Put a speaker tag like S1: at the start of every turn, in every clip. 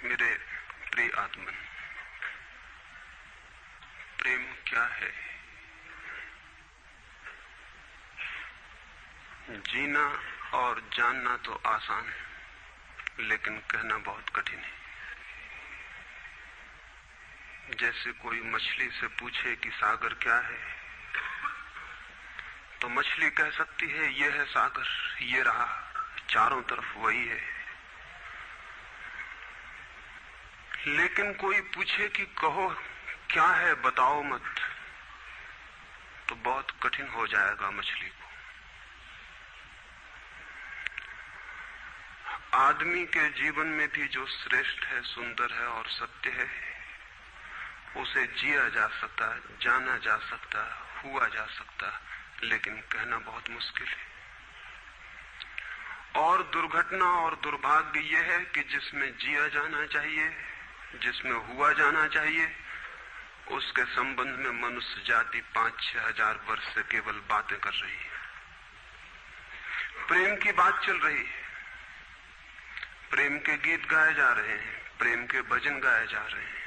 S1: मेरे प्रिय आत्मन, प्रेम क्या है? जीना और जानना तो आसान है, लेकिन कहना बहुत कठिन है। जैसे कोई मछली से पूछे कि सागर क्या है, तो मछली कह सकती है यह है सागर, ये रहा, चारों तरफ वही है। लेकिन कोई पूछे कि कहो क्या है, बताओ मत, तो बहुत कठिन हो जाएगा मछली को। आदमी के जीवन में भी जो श्रेष्ठ है, सुंदर है और सत्य है, उसे जिया जा सकता, जाना जा सकता, हुआ जा सकता, लेकिन कहना बहुत मुश्किल है। और दुर्घटना और दुर्भाग्य यह है कि जिसमें जिया जाना चाहिए, जिसमें हुआ जाना चाहिए, उसके संबंध में मनुष्य जाति 5-6 हजार वर्ष से केवल बातें कर रही है। प्रेम की बात चल रही है, प्रेम के गीत गाए जा रहे हैं, प्रेम के भजन गाए जा रहे हैं,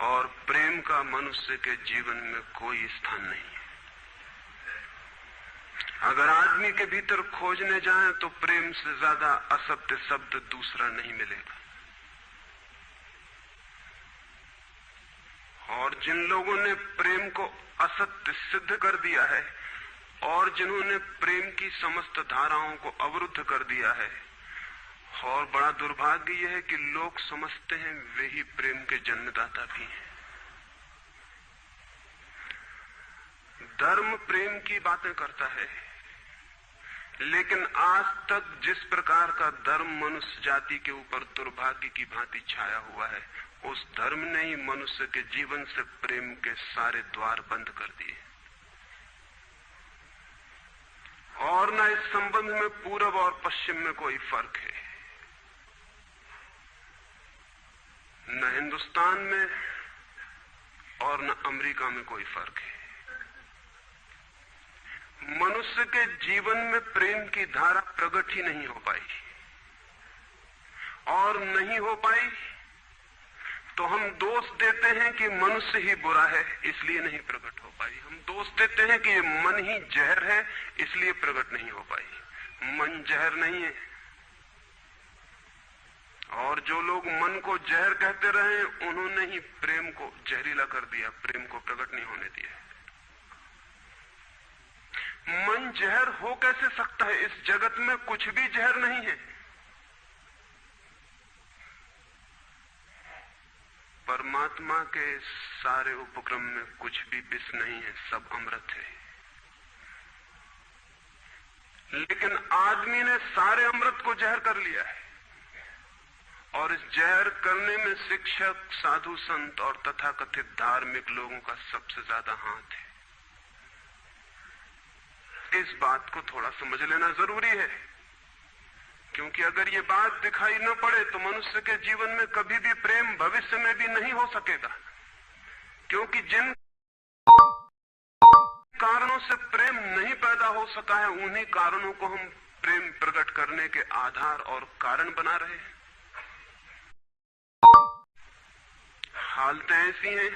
S1: और प्रेम का मनुष्य के जीवन में कोई स्थान नहीं है। अगर आदमी के भीतर खोजने जाएं तो प्रेम से ज्यादा असत्य शब्द दूसरा नहीं मिलेगा। और जिन लोगों ने प्रेम को असत्य सिद्ध कर दिया है और जिन्होंने प्रेम की समस्त धाराओं को अवरुद्ध कर दिया है, और बड़ा दुर्भाग्य यह है कि लोग समझते हैं वे ही प्रेम के जन्मदाता भी हैं। धर्म प्रेम की बातें करता है, लेकिन आज तक जिस प्रकार का धर्म मनुष्य जाति के ऊपर दुर्भाग्य की भांति छाया हुआ है, उस धर्म ने ही मनुष्य के जीवन से प्रेम के सारे द्वार बंद कर दिए। और न इस संबंध में पूरब और पश्चिम में कोई फर्क है, न हिंदुस्तान में और न अमेरिका में कोई फर्क है। मनुष्य के जीवन में प्रेम की धारा प्रकट ही नहीं हो पाई, और नहीं हो पाई तो हम दोष देते हैं कि मनुष्य ही बुरा है, इसलिए नहीं प्रकट हो पाई। हम दोष देते हैं कि ये मन ही जहर है, इसलिए प्रकट नहीं हो पाई। मन जहर नहीं है, और जो लोग मन को जहर कहते रहे, उन्होंने ही प्रेम को जहरीला कर दिया, प्रेम को प्रकट नहीं होने दिया। मन जहर हो कैसे सकता है? इस जगत में कुछ भी जहर नहीं है। परमात्मा के सारे उपक्रम में कुछ भी विष नहीं है, सब अमृत है। लेकिन आदमी ने सारे अमृत को जहर कर लिया है, और इस जहर करने में शिक्षक, साधु संत और तथाकथित धार्मिक लोगों का सबसे ज्यादा हाथ है। इस बात को थोड़ा समझ लेना जरूरी है, क्योंकि अगर ये बात दिखाई न पड़े तो मनुष्य के जीवन में कभी भी प्रेम भविष्य में भी नहीं हो सकेगा। क्योंकि जिन कारणों से प्रेम नहीं पैदा हो सका है, उन्हीं कारणों को हम प्रेम प्रकट करने के आधार और कारण बना रहे हैं। हालतें ऐसी हैं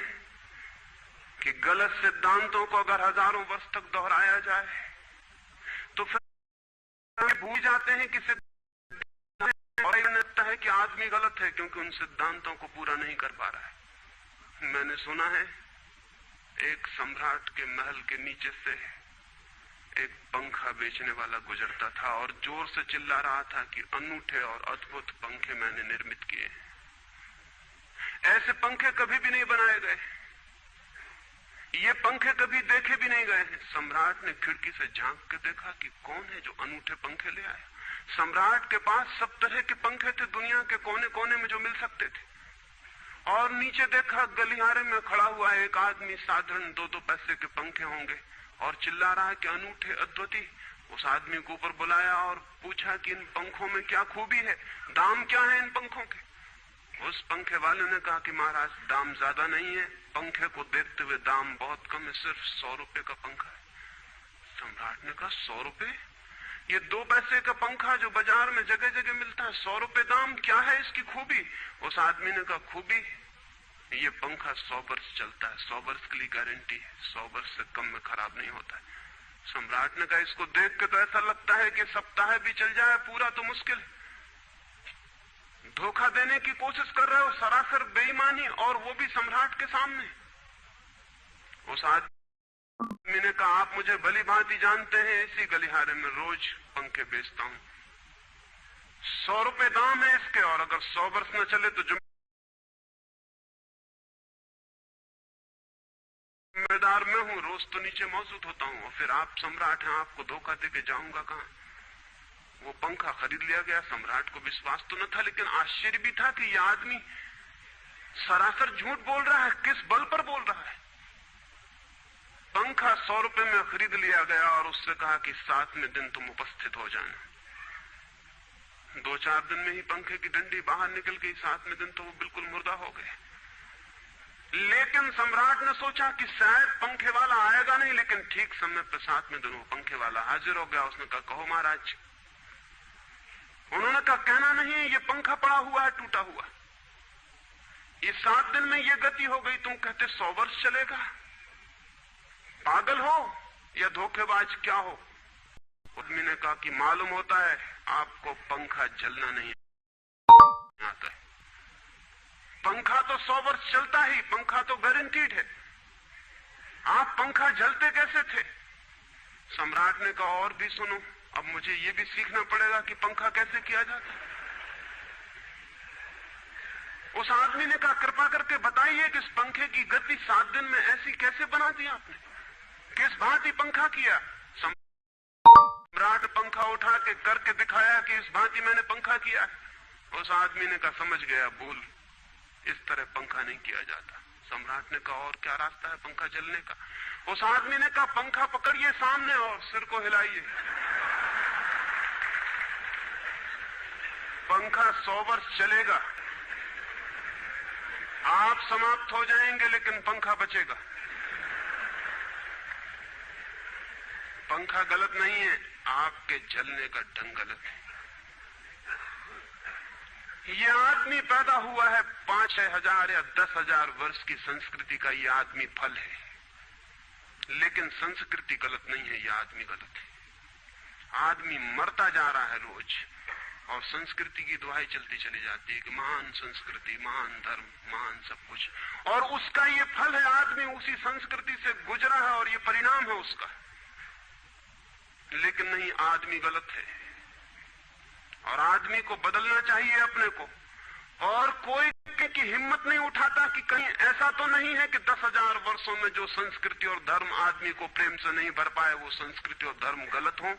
S1: कि गलत सिद्धांतों को अगर हजारों वर्ष तक दोहराया जाए तो फिर भूल जाते हैं कि और लगता है कि आदमी गलत है, क्योंकि उन सिद्धांतों को पूरा नहीं कर पा रहा है। मैंने सुना है एक सम्राट के महल के नीचे से एक पंखा बेचने वाला गुजरता था और जोर से चिल्ला रहा था कि अनूठे और अद्भुत पंखे मैंने निर्मित किए। ऐसे पंखे कभी भी नहीं बनाए गए, ये पंखे कभी देखे भी नहीं गए हैं। सम्राट ने खिड़की से झांक के देखा कि कौन है जो अनूठे पंखे ले आया। सम्राट के पास सब तरह के पंखे थे, दुनिया के कोने कोने में जो मिल सकते थे। और नीचे देखा, गलियारे में खड़ा हुआ एक आदमी, साधारण 2-2 पैसे के पंखे होंगे, और चिल्ला रहा है कि अनूठे, अद्वितीय। उस आदमी को ऊपर बुलाया और पूछा कि इन पंखों में क्या खूबी है, दाम क्या है इन पंखों के? उस पंखे वाले ने कहा कि महाराज, दाम ज्यादा नहीं है, पंखे को देखते हुए दाम बहुत कम है, सिर्फ 100 रुपए का पंखा है। सम्राट ने कहा 100 रुपए? ये 2 पैसे का पंखा जो बाजार में जगह जगह मिलता है, 100 रुपए दाम, क्या है इसकी खूबी? उस आदमी ने कहा, खूबी ये पंखा 100 वर्ष चलता है, 100 वर्ष के लिए गारंटी है, 100 वर्ष से कम में खराब नहीं होता है। सम्राट ने कहा, इसको देख के तो ऐसा लगता है कि सप्ताह भी चल जाए, पूरा तो मुश्किल है। धोखा देने की कोशिश कर रहे हो, सरासर बेईमानी, और वो भी सम्राट के सामने। उस आदमी ने कहा, आप मुझे भली भांति जानते हैं, इसी गलिहारे में रोज पंखे बेचता हूं, 100 रुपए दाम है इसके, और अगर 100 वर्ष न चले तो जिम्मेदार मैं हूं, रोज तो नीचे मौजूद होता हूं, और फिर आप सम्राट हैं, आपको धोखा देके जाऊंगा कहां? वो पंखा खरीद लिया गया। सम्राट को विश्वास तो न था, लेकिन आश्चर्य भी था कि यह आदमी सरासर झूठ बोल रहा है, किस बल पर बोल रहा है। पंखा 100 रुपए में खरीद लिया गया और उससे कहा कि 7वें दिन तुम उपस्थित हो जाना। 2-4 दिन में ही पंखे की डंडी बाहर निकल गई, 7वें दिन तो वो बिल्कुल मुर्दा हो गए। लेकिन सम्राट ने सोचा कि शायद पंखे वाला आएगा नहीं, लेकिन ठीक समय पर 7वें दिन वो पंखे वाला हाजिर हो गया। उसने कहा, कहो महाराज। उन्होंने कहा, कहना नहीं, ये पंखा पड़ा हुआ है, टूटा हुआ। ये 7 दिन में ये गति हो गई, तुम कहते 100 वर्ष चलेगा? पागल हो या धोखेबाज, क्या हो? आदमी ने कहा कि मालूम होता है आपको पंखा जलना नहीं आता है। पंखा तो 100 वर्ष चलता ही, पंखा तो गारंटीड है। आप पंखा जलते कैसे थे? सम्राट ने कहा, और भी सुनो, अब मुझे ये भी सीखना पड़ेगा कि पंखा कैसे किया जाता है। उस आदमी ने कहा, कृपा करके बताइए कि इस पंखे की गति 7 दिन में ऐसी कैसे बना दी आपने, किस भांति पंखा किया? सम्राट पंखा उठा के करके दिखाया कि इस भांति मैंने पंखा किया है। उस आदमी ने कहा, समझ गया, भूल, इस तरह पंखा नहीं किया जाता। सम्राट ने कहा, और क्या रास्ता है पंखा जलने का? उस आदमी ने कहा, पंखा पकड़िए सामने और सिर को हिलाइए। पंखा 100 वर्ष चलेगा, आप समाप्त हो जाएंगे, लेकिन पंखा बचेगा। पंखा गलत नहीं है, आपके जलने का ढंग गलत है। यह आदमी पैदा हुआ है 5-6 हजार या 10,000 वर्ष की संस्कृति का, यह आदमी फल है, लेकिन संस्कृति गलत नहीं है, यह आदमी गलत है। आदमी मरता जा रहा है रोज, और संस्कृति की दुहाई चलती चली जाती है कि महान संस्कृति, महान धर्म, महान सब कुछ, और उसका ये फल है। आदमी उसी संस्कृति से गुजरा है और ये परिणाम है उसका। लेकिन नहीं, आदमी गलत है, और आदमी को बदलना चाहिए अपने को। और कोई की हिम्मत नहीं उठाता कि कहीं ऐसा तो नहीं है कि 10,000 वर्षों में जो संस्कृति और धर्म आदमी को प्रेम से नहीं भर पाए, वो संस्कृति और धर्म गलत हो।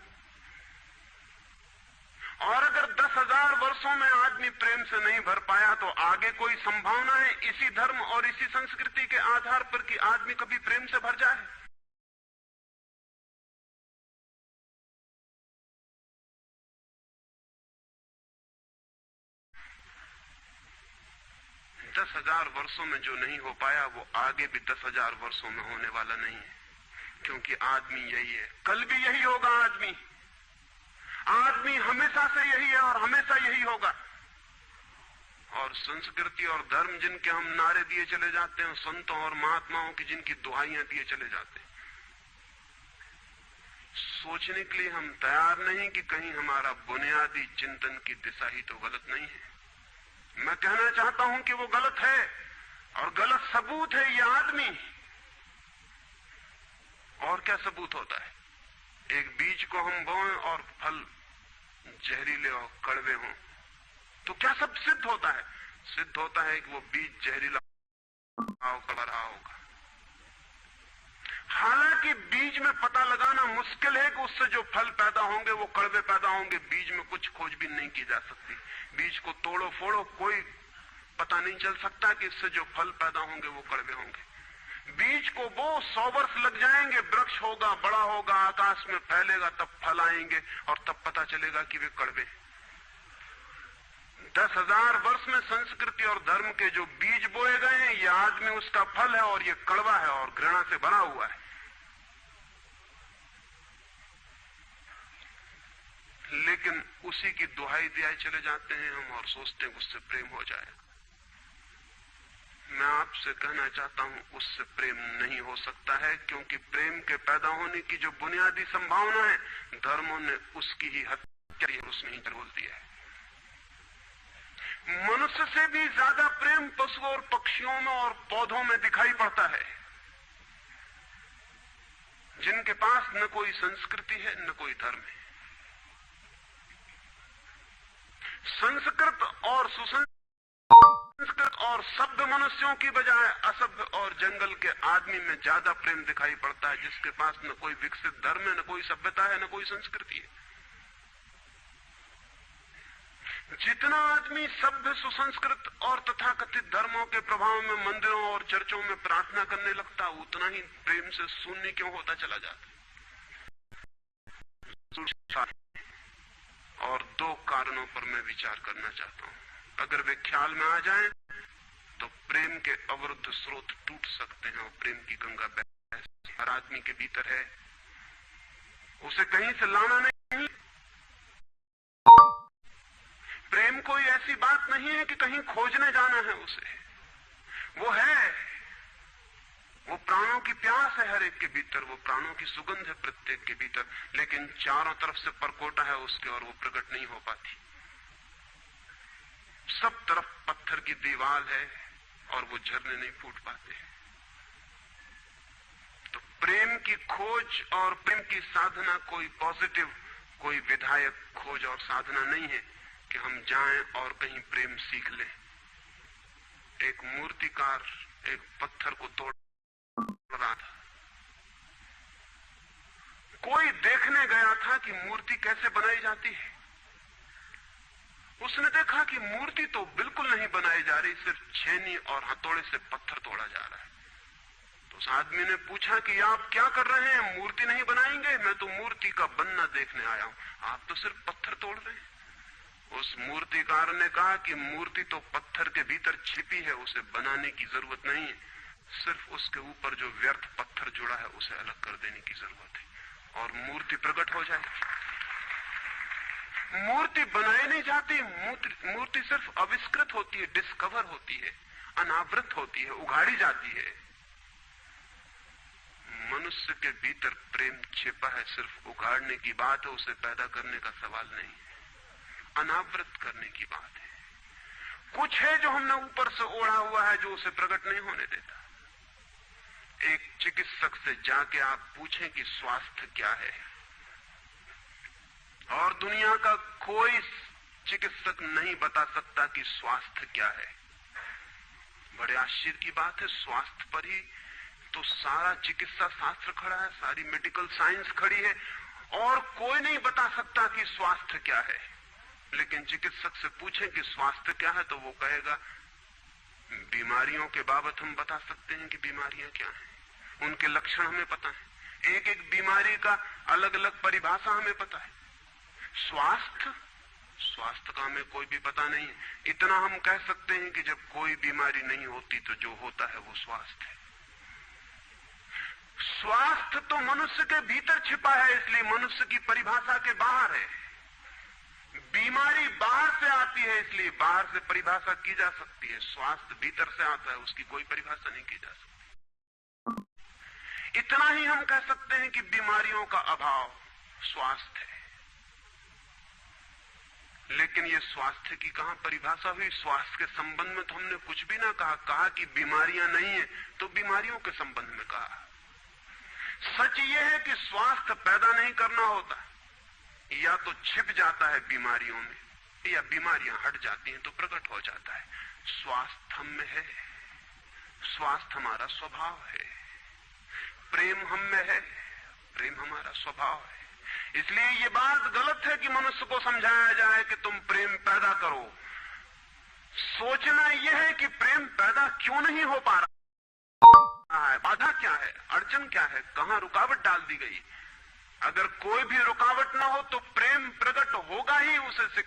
S1: और अगर 10,000 वर्षों में आदमी प्रेम से नहीं भर पाया, तो आगे कोई संभावना है इसी धर्म और इसी संस्कृति के आधार पर कि आदमी कभी प्रेम से भर जाए? 10,000 वर्षों में जो नहीं हो पाया, वो आगे भी 10,000 वर्षों में होने वाला नहीं है, क्योंकि आदमी यही है, कल भी यही होगा। आदमी हमेशा से यही है और हमेशा यही होगा। और संस्कृति और धर्म जिनके हम नारे दिए चले जाते हैं, संतों और महात्माओं की जिनकी दुहाइयां दिए चले जाते हैं, सोचने के लिए हम तैयार नहीं कि कहीं हमारा बुनियादी चिंतन की दिशा ही तो गलत नहीं है। मैं कहना चाहता हूं कि वो गलत है, और गलत सबूत है ये आदमी। और क्या सबूत होता है? एक बीज को हम बोएं और फल जहरीले और कड़वे हों, तो क्या सब सिद्ध होता है? सिद्ध होता है कि वो बीज जहरीला कड़वा रहा होगा। हालांकि बीज में पता लगाना मुश्किल है कि उससे जो फल पैदा होंगे वो कड़वे पैदा होंगे। बीज में कुछ खोजबीन नहीं की जा सकती। बीज को तोड़ो फोड़ो, कोई पता नहीं चल सकता कि इससे जो फल पैदा होंगे वो कड़वे होंगे। बीज को वो 100 वर्ष लग जाएंगे, वृक्ष होगा, बड़ा होगा, आकाश में फैलेगा, तब फल आएंगे और तब पता चलेगा कि वे कड़वे। 10,000 वर्ष में संस्कृति और धर्म के जो बीज बोए गए हैं, ये आदमी उसका फल है, और ये कड़वा है और घृणा से भरा हुआ है। लेकिन उसी की दुहाई दिए चले जाते हैं हम और सोचते हैं उससे प्रेम हो जाएगा। मैं आपसे कहना चाहता हूं उससे प्रेम नहीं हो सकता है, क्योंकि प्रेम के पैदा होने की जो बुनियादी संभावना है धर्मों ने उसकी ही हत्या की, उसने ही बोल दिया है। मनुष्य से भी ज्यादा प्रेम पशुओं और पक्षियों में और पौधों में दिखाई पड़ता है, जिनके पास न कोई संस्कृति है न कोई धर्म है। संस्कृत और सुसंस्कृत और सभ्य मनुष्यों की बजाय असभ्य और जंगल के आदमी में ज्यादा प्रेम दिखाई पड़ता है, जिसके पास न कोई विकसित धर्म है, न कोई सभ्यता है, न कोई संस्कृति है। जितना आदमी सभ्य, सुसंस्कृत और तथाकथित धर्मों के प्रभाव में मंदिरों और चर्चों में प्रार्थना करने लगता, उतना ही प्रेम से शून्य क्यों होता चला जाता। और दो कारणों पर मैं विचार करना चाहता हूं। अगर वे ख्याल में आ जाएं तो प्रेम के अवरुद्ध स्रोत टूट सकते हैं और प्रेम की गंगा हर आदमी के भीतर है, उसे कहीं से लाना नहीं। प्रेम कोई ऐसी बात नहीं है कि कहीं खोजने जाना है उसे, वो है, वो प्राणों की प्यास है हर एक के भीतर, वो प्राणों की सुगंध है प्रत्येक के भीतर, लेकिन चारों तरफ से परकोटा है उसके और वो प्रकट नहीं हो पाती। सब तरफ पत्थर की दीवार है और वो झरने नहीं फूट पाते। तो प्रेम की खोज और प्रेम की साधना कोई पॉजिटिव, कोई विधायक खोज और साधना नहीं है कि हम जाएं और कहीं प्रेम सीख लें। एक मूर्तिकार एक पत्थर को तोड़ रहा था, कोई देखने गया था कि मूर्ति कैसे बनाई जाती है। उसने देखा कि मूर्ति तो बिल्कुल नहीं बनाई जा रही, सिर्फ छेनी और हथौड़े से पत्थर तोड़ा जा रहा है। तो उस आदमी ने पूछा कि आप क्या कर रहे हैं, मूर्ति नहीं बनाएंगे? मैं तो मूर्ति का बनना देखने आया हूं, आप तो सिर्फ पत्थर तोड़ रहे हैं। उस मूर्तिकार ने कहा कि मूर्ति तो पत्थर के भीतर छिपी है, उसे बनाने की जरूरत नहीं है, सिर्फ उसके ऊपर जो व्यर्थ पत्थर जुड़ा है उसे अलग कर देने की जरूरत है और मूर्ति प्रकट हो जाएगी। मूर्ति बनाई नहीं जाती, मूर्ति सिर्फ आविष्कृत होती है, डिस्कवर होती है, अनावृत होती है, उघाड़ी जाती है। मनुष्य के भीतर प्रेम छिपा है, सिर्फ उघाड़ने की बात है, उसे पैदा करने का सवाल नहीं है, अनावृत करने की बात है। कुछ है जो हमने ऊपर से ओढ़ा हुआ है जो उसे प्रकट नहीं होने देता। एक चिकित्सक से जाके आप पूछें कि स्वास्थ्य क्या है, और दुनिया का कोई चिकित्सक नहीं बता सकता कि स्वास्थ्य क्या है। बड़े आश्चर्य की बात है, स्वास्थ्य पर ही तो सारा चिकित्सा शास्त्र खड़ा है, सारी मेडिकल साइंस खड़ी है, और कोई नहीं बता सकता कि स्वास्थ्य क्या है। लेकिन चिकित्सक से पूछें कि स्वास्थ्य क्या है, तो वो कहेगा बीमारियों के बाबत हम बता सकते हैं कि बीमारियां क्या हैं, उनके लक्षण हमें पता है, एक एक बीमारी का अलग अलग परिभाषा हमें पता है। स्वास्थ्य का हमें कोई भी पता नहीं है। इतना हम कह सकते हैं कि जब कोई बीमारी नहीं होती तो जो होता है वो स्वास्थ्य है। स्वास्थ्य तो मनुष्य के भीतर छिपा है, इसलिए मनुष्य की परिभाषा के बाहर है। बीमारी बाहर से आती है, इसलिए बाहर से परिभाषा की जा सकती है। स्वास्थ्य भीतर से आता है, उसकी कोई परिभाषा नहीं की जा सकती। इतना ही हम कह सकते हैं कि बीमारियों का अभाव स्वास्थ्य है। लेकिन ये स्वास्थ्य की कहां परिभाषा हुई? स्वास्थ्य के संबंध में तो हमने कुछ भी ना कहा कि बीमारियां नहीं है, तो बीमारियों के संबंध में कहा। सच ये है कि स्वास्थ्य पैदा नहीं करना होता, या तो छिप जाता है बीमारियों में, या बीमारियां हट जाती हैं तो प्रकट हो जाता है। स्वास्थ्य हम में है, स्वास्थ्य हमारा स्वभाव है, प्रेम हम में है, प्रेम हमारा स्वभाव है। इसलिए ये बात गलत है कि मनुष्य को समझाया जाए कि तुम प्रेम पैदा करो। सोचना यह है कि प्रेम पैदा क्यों नहीं हो पा रहा है, बाधा क्या है, अड़चन क्या है, कहां रुकावट डाल दी गई। अगर कोई भी रुकावट ना हो तो प्रेम प्रकट होगा ही, उसे सिखा